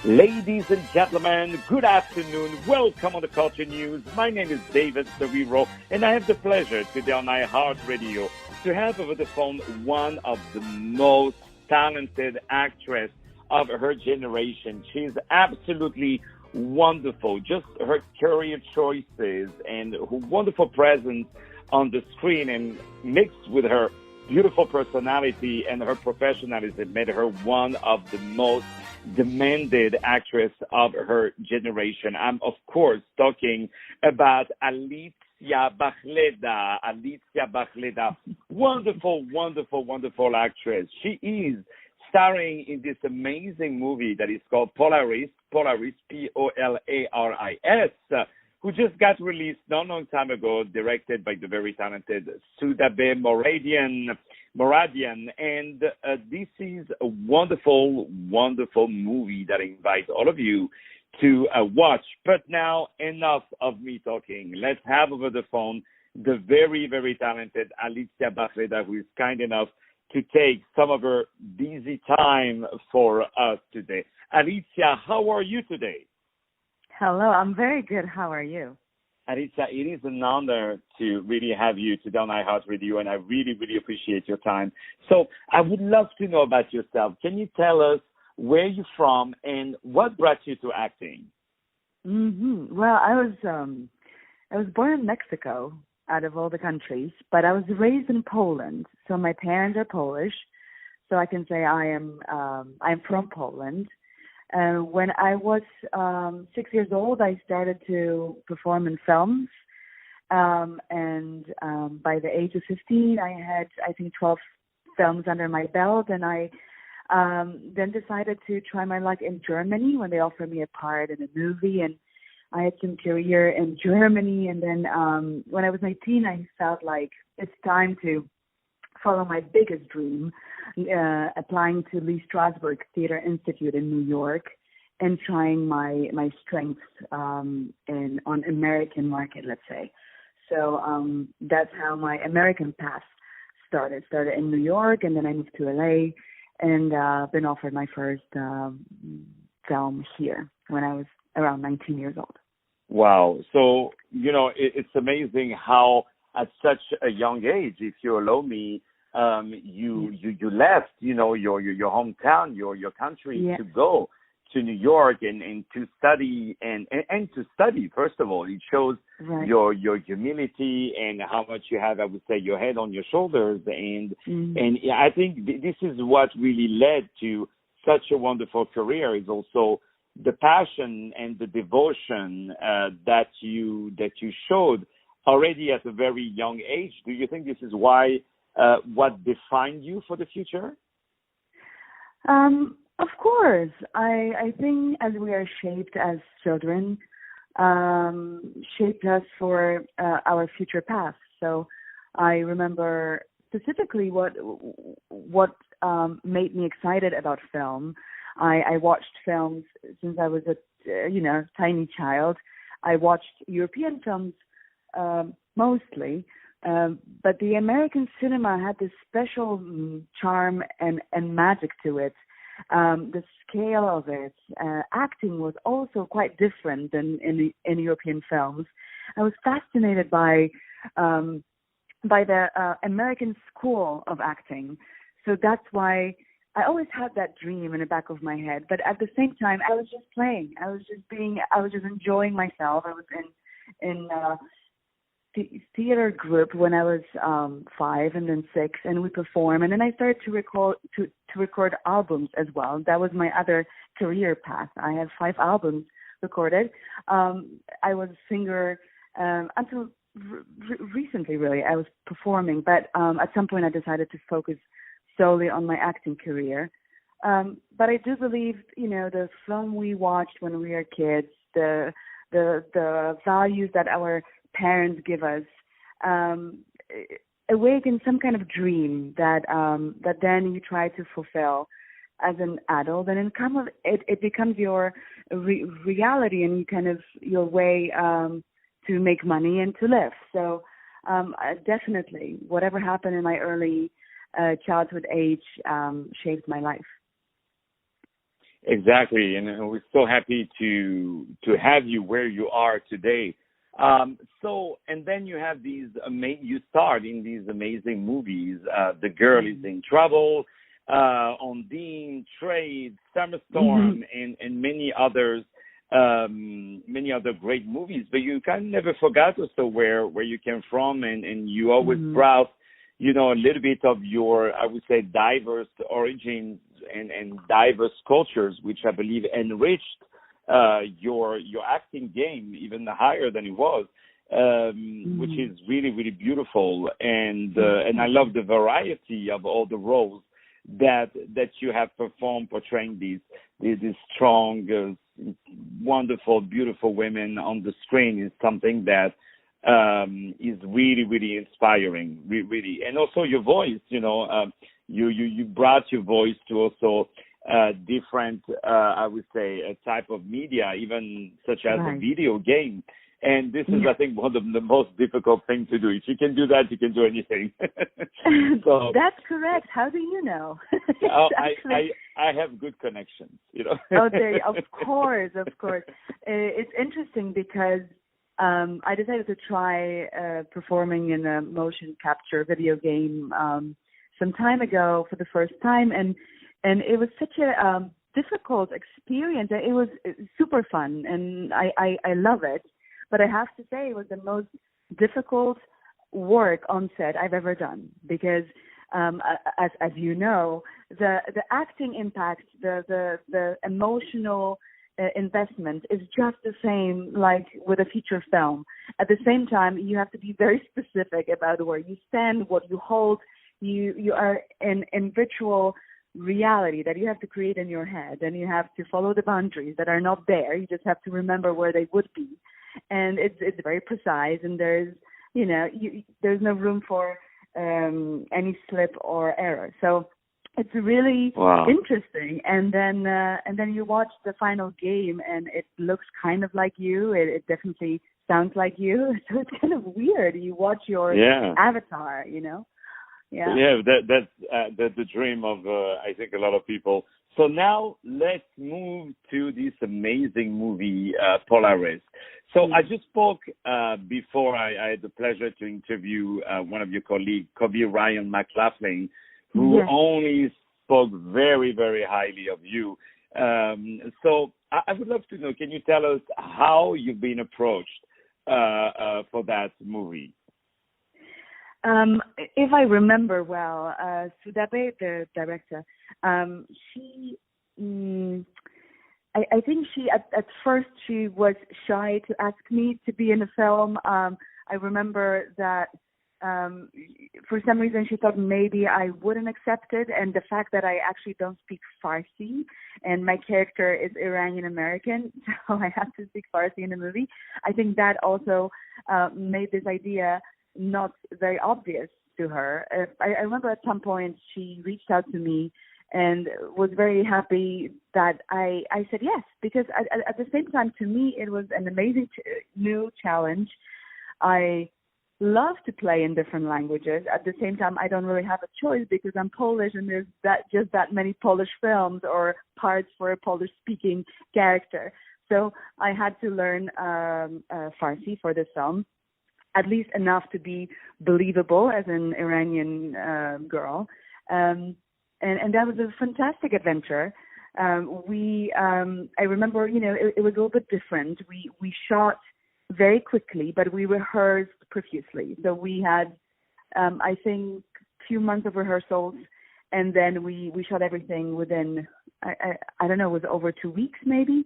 Ladies and gentlemen, good afternoon. Welcome on the Culture News. My name is David Serero, and I have the pleasure today on iHeartRadio to have over the phone one of the most talented actress of her generation. She's absolutely wonderful. Just her career choices and her wonderful presence on the screen, and mixed with her beautiful personality and her professionalism made her one of the most demanded actress of her generation. I'm, of course, talking about Alicja Bachleda. Alicja Bachleda, wonderful, wonderful, wonderful actress. She is starring in this amazing movie that is called Polaris, Polaris, who just got released not long time ago, directed by the very talented Sudabe Moradian. And this is a wonderful, wonderful movie that I invite all of you to watch. But now, enough of me talking. Let's have over the phone the very, very talented Alicja Bachleda, who is kind enough to take some of her busy time for us today. Alicja, how are you today? Hello, I'm very good. How are you? Alicja, it is an honor to really have you today on iHeartRadio, and I really, really appreciate your time. So I would love to know about yourself. Can you tell us where you're from and what brought you to acting? Well, I was born in Mexico, out of all the countries, but I was raised in Poland. So my parents are Polish, so I can say I'm from Poland. When I was 6 years old, I started to perform in films. And by the age of 15, I had, I think, 12 films under my belt. And I then decided to try my luck in Germany when they offered me a part in a movie. And I had some career in Germany. And then when I was 19, I felt like it's time to follow my biggest dream, applying to Lee Strasberg Theater Institute in New York and trying my strengths on American market, let's say. So that's how my American path started. Started in New York, and then I moved to LA and been offered my first film here when I was around 19 years old. Wow. So, it's amazing how at such a young age, if you allow me, you left, your hometown, your country to go to New York and to study and to study. First of all, it shows your humility and how much you have, I would say, your head on your shoulders. And I think this is what really led to such a wonderful career, is also the passion and the devotion that you showed already at a very young age. Do you think this is why what defined you for the future? Of course. I think as we are shaped as children, shaped us for our future paths. So I remember specifically what made me excited about film. I watched films since I was a tiny child. I watched European films mostly. But the American cinema had this special charm and magic to it. The scale of it, acting was also quite different than in European films. I was fascinated by the American school of acting. So that's why I always had that dream in the back of my head. But at the same time, I was just playing. I was just enjoying myself. I was in theater group when I was 5 and then 6, and we perform. And then I started to record albums as well. That was my other career path. I had 5 albums recorded. I was a singer until recently, really. I was performing, but at some point I decided to focus solely on my acting career. But I do believe, the film we watched when we were kids, the values that our parents give us, awaken some kind of dream that then you try to fulfill as an adult, and it becomes your reality and your way to make money and to live. So definitely, whatever happened in my early childhood age shaped my life. Exactly, and we're so happy to have you where you are today. So, and then you have these you start in these amazing movies. The Girl is in Trouble, Ondine, Trade, Summer Storm, and many others, many other great movies. But you kind of never forgot also where you came from, and you always brought, you know, a little bit of your, I would say, diverse origins and diverse cultures, which I believe enriched your acting game even higher than it was, which is really, really beautiful. And I love the variety of all the roles that you have performed, portraying these strong, wonderful, beautiful women on the screen is something that is really, really inspiring, really. And also your voice, you know, you brought your voice to also different, I would say, a type of media, even such as a video game. And this is, I think, one of the most difficult things to do. If you can do that, you can do anything. So, that's correct. How do you know? I have good connections, you know. Of course. It's interesting because I decided to try performing in a motion capture video game some time ago for the first time, and it was such a difficult experience. It was super fun, and I love it. But I have to say it was the most difficult work on set I've ever done because, as you know, the acting impact, the emotional investment is just the same like with a feature film. At the same time, you have to be very specific about where you stand, what you hold. You are in virtual reality that you have to create in your head, and you have to follow the boundaries that are not there. You just have to remember where they would be, and it's very precise. And there's there's no room for any slip or error. So it's really interesting. And then you watch the final game, and it looks kind of like you. It definitely sounds like you. So it's kind of weird. You watch your avatar, you know. Yeah, that's the dream of I think a lot of people. So now let's move to this amazing movie, Polaris. So I just spoke before I had the pleasure to interview one of your colleagues, Kobe Ryan McLaughlin, who only spoke very, very highly of you. So I would love to know, can you tell us how you've been approached for that movie? If I remember well, Sudabe, the director, she, I think she at first she was shy to ask me to be in a film. I remember that for some reason she thought maybe I wouldn't accept it, and the fact that I actually don't speak Farsi and my character is Iranian American, so I have to speak Farsi in the movie. I think that also made this idea not very obvious to her. I remember at some point she reached out to me and was very happy that I said yes, because at the same time, to me, it was an amazing new challenge. I love to play in different languages. At the same time, I don't really have a choice because I'm Polish, and there's just that many Polish films or parts for a Polish-speaking character. So I had to learn Farsi for this film, at least enough to be believable as an Iranian girl. And that was a fantastic adventure. I remember, it was a little bit different. We shot very quickly, but we rehearsed profusely. So we had, I think, a few months of rehearsals, and then we shot everything within, I don't know, it was over 2 weeks maybe.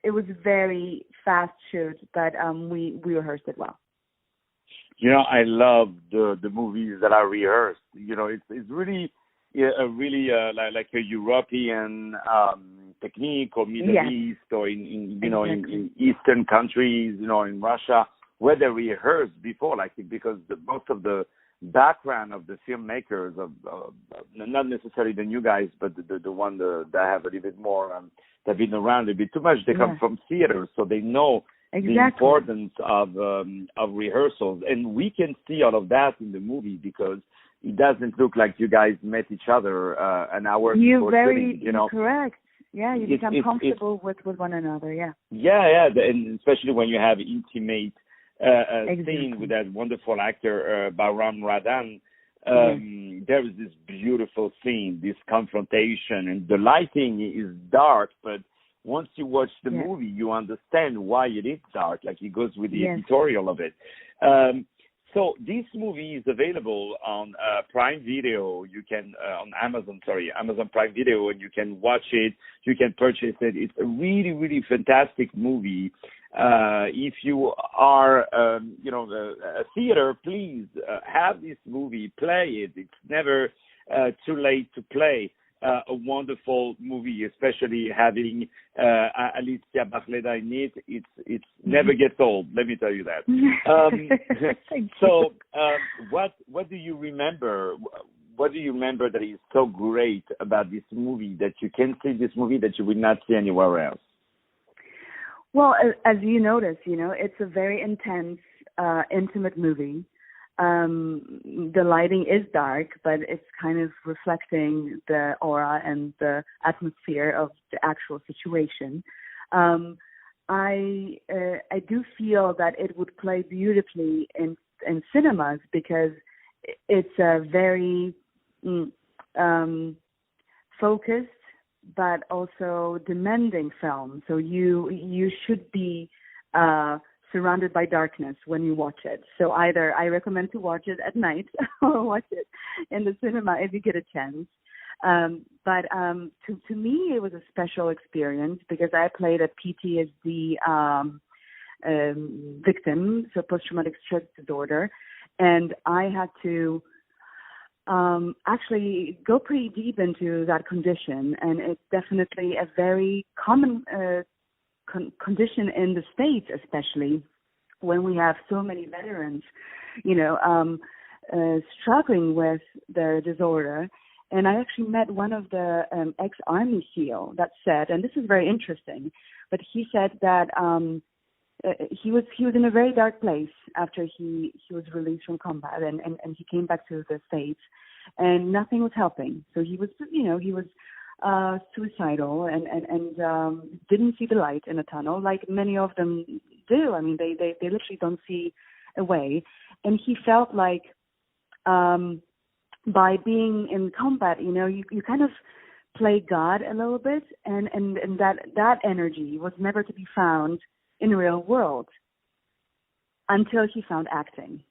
It was a very fast shoot, but we rehearsed it well. I love the movies that are rehearsed. It's really like a European technique, or Middle East, or in Eastern countries, in Russia, where they rehearse before, because most of the background of the filmmakers, of not necessarily the new guys, but the one that have a little bit more, that have been around a bit too much, they come from theater, so they know the importance of rehearsals. And we can see all of that in the movie, because it doesn't look like you guys met each other an hour before shooting. You're very correct. Yeah, you become comfortable with one another. Yeah. Yeah, and especially when you have intimate Exactly. scene with that wonderful actor Bahram Radan. There is this beautiful scene, this confrontation, and the lighting is dark, but once you watch the movie, you understand why it is dark. Like it goes with the editorial of it. So this movie is available on Prime Video. You can on Amazon Prime Video, and you can watch it. You can purchase it. It's a really, really fantastic movie. If you are, a theater, please have this movie. Play it. It's never too late to play a wonderful movie, especially having Alicja Bachleda in it. It's never gets old. Let me tell you that. So, what do you remember? What do you remember that is so great about this movie that you can see this movie that you would not see anywhere else? Well, as you notice, it's a very intense, intimate movie. The lighting is dark, but it's kind of reflecting the aura and the atmosphere of the actual situation. I do feel that it would play beautifully in cinemas because it's a very focused but also demanding film. So you should be surrounded by darkness when you watch it. So either I recommend to watch it at night or watch it in the cinema if you get a chance. But to me, it was a special experience because I played a PTSD victim, so post-traumatic stress disorder, and I had to actually go pretty deep into that condition, and it's definitely a very common condition in the States, especially when we have so many veterans, struggling with their disorder. And I actually met one of the ex-Army SEAL that said, and this is very interesting, but he said that he was in a very dark place after he was released from combat, and he came back to the States, and nothing was helping. So he was suicidal and didn't see the light in a tunnel like many of them do. I mean, they literally don't see a way. And he felt like by being in combat, you kind of play God a little bit, and that energy was never to be found in the real world until he found acting.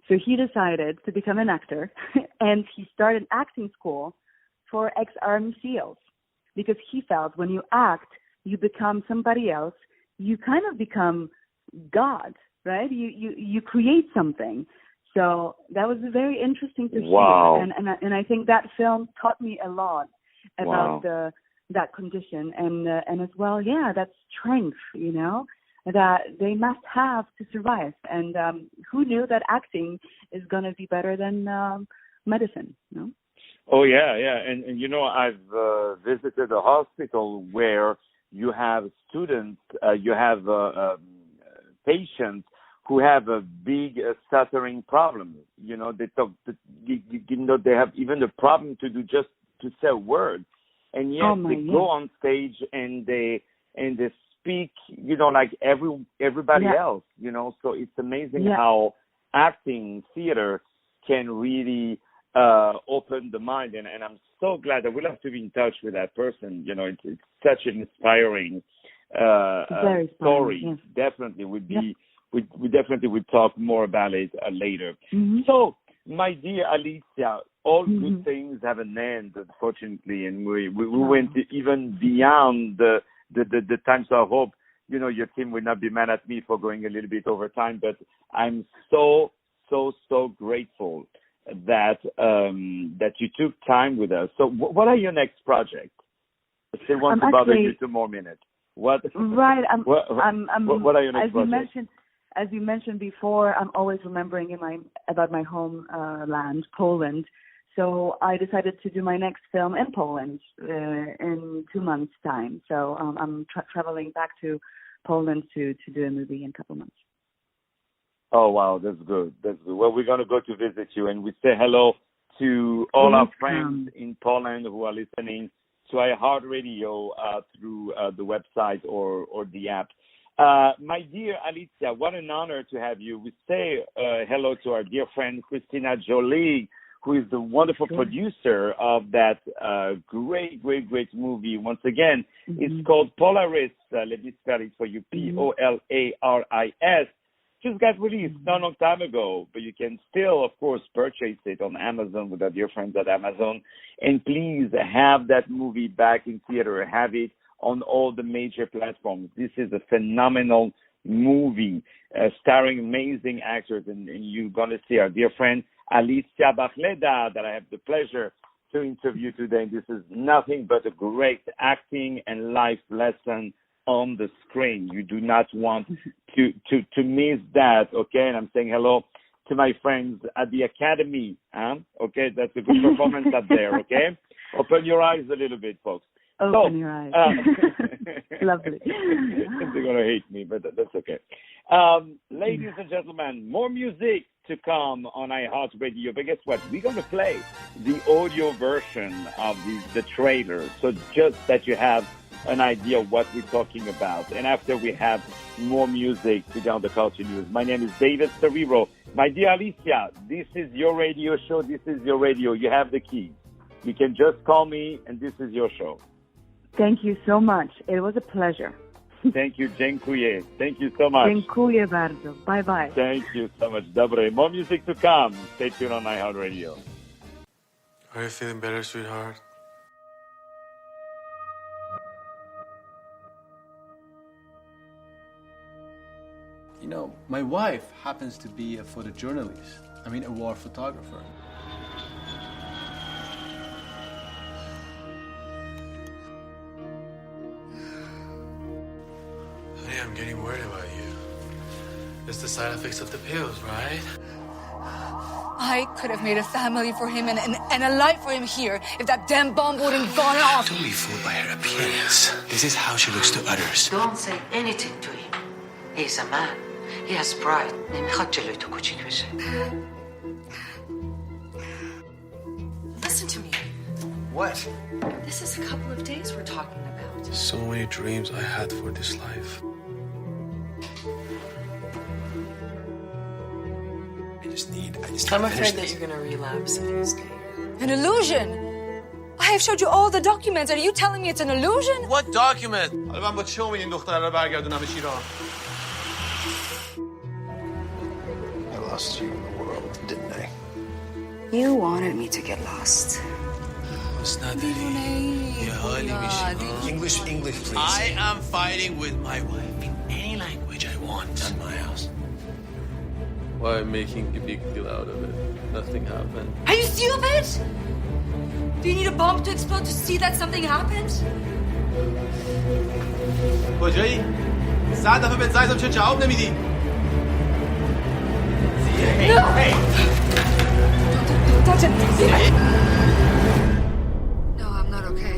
So he decided to become an actor, and he started acting school for ex-Army SEALs, because he felt when you act, you become somebody else. You kind of become God, right? You create something. So that was very interesting to hear, and I think that film taught me a lot about that condition, and as well, that strength, that they must have to survive. And who knew that acting is going to be better than medicine? Oh, yeah. And I've visited a hospital where you have students, you have patients who have a big stuttering problem. They talk, they have even a problem to say a word. And yet they go on stage and they speak, like everybody else, So it's amazing how acting, theater can really open the mind, and I'm so glad that we'll have to be in touch with that person. It's such an inspiring story. Yes. Definitely would be. We definitely would talk more about it later. Mm-hmm. So, my dear Alicja, all good things have an end, unfortunately, and we went even beyond the time. So I hope your team will not be mad at me for going a little bit over time. But I'm so grateful that you took time with us. So what are your next projects? I still want to bother you 2 more minutes. What? Right. What are your next projects? As you mentioned before, I'm always remembering about my home land, Poland. So I decided to do my next film in Poland in 2 months' time. So I'm traveling back to Poland to do a movie in a couple months. Oh, wow, that's good. Well, we're going to go to visit you, and we say hello to all our friends in Poland who are listening to iHeartRadio through the website or the app. My dear Alicja, what an honor to have you. We say hello to our dear friend Christina Jolie, who is the wonderful producer of that great movie. Once again, it's called Polaris. Let me spell it for you, Polaris. Just got released not a long time ago, but you can still, of course, purchase it on Amazon with our dear friends at Amazon. And please have that movie back in theater. Have it on all the major platforms. This is a phenomenal movie starring amazing actors. And you're going to see our dear friend Alicja Bachleda that I have the pleasure to interview today. This is nothing but a great acting and life lesson on the screen. You do not want to miss that, okay? And I'm saying hello to my friends at the Academy, okay? That's a good performance up there, okay? Open your eyes a little bit, folks. Open your eyes. Lovely. They're going to hate me, but that's okay. Ladies and gentlemen, more music to come on iHeartRadio. But guess what? We're going to play the audio version of the trailer, so just that you have an idea of what we're talking about. And after we have more music to go on the culture news. My name is David Serero. My dear Alicja, this is your radio show. This is your radio. You have the keys. You can just call me, and this is your show. Thank you so much. It was a pleasure. Thank you. Dziękuję. Thank you so much. Dziękuję bardzo. Bye-bye. Thank you so much. Dobre. More music to come. Stay tuned on iHeartRadio. Are you feeling better, sweetheart? You know, my wife happens to be a photojournalist. A war photographer. Honey, I'm getting worried about you. It's the side effects of the pills, right? I could have made a family for him and a life for him here if that damn bomb wouldn't gone off. Don't be fooled by her appearance. This is how she looks to others. Don't say anything to him. He's a man. He has pride. نمیخواد جلوی تو کوچیک بشه. Listen to me. What? This is a couple of days we're talking about. So many dreams I had for this life. I'm afraid that you're going to relapse if you stay here. An illusion? I have showed you all the documents. Are you telling me it's an illusion? What document? حالا من با چه امید این دختره رو برگردونمش ایران؟ I lost you in the world, didn't I? You wanted me to get lost. It's not that English, please. I am fighting with my wife in any language I want. Not my house. Why making a big deal out of it? Nothing happened. Are you stupid? Do you need a bomb to explode to see that something happened? کجایی؟ 100 دفعه بهت زنگ زدم چه جواب نمیدی؟ No! Don't touch it. No, I'm not okay.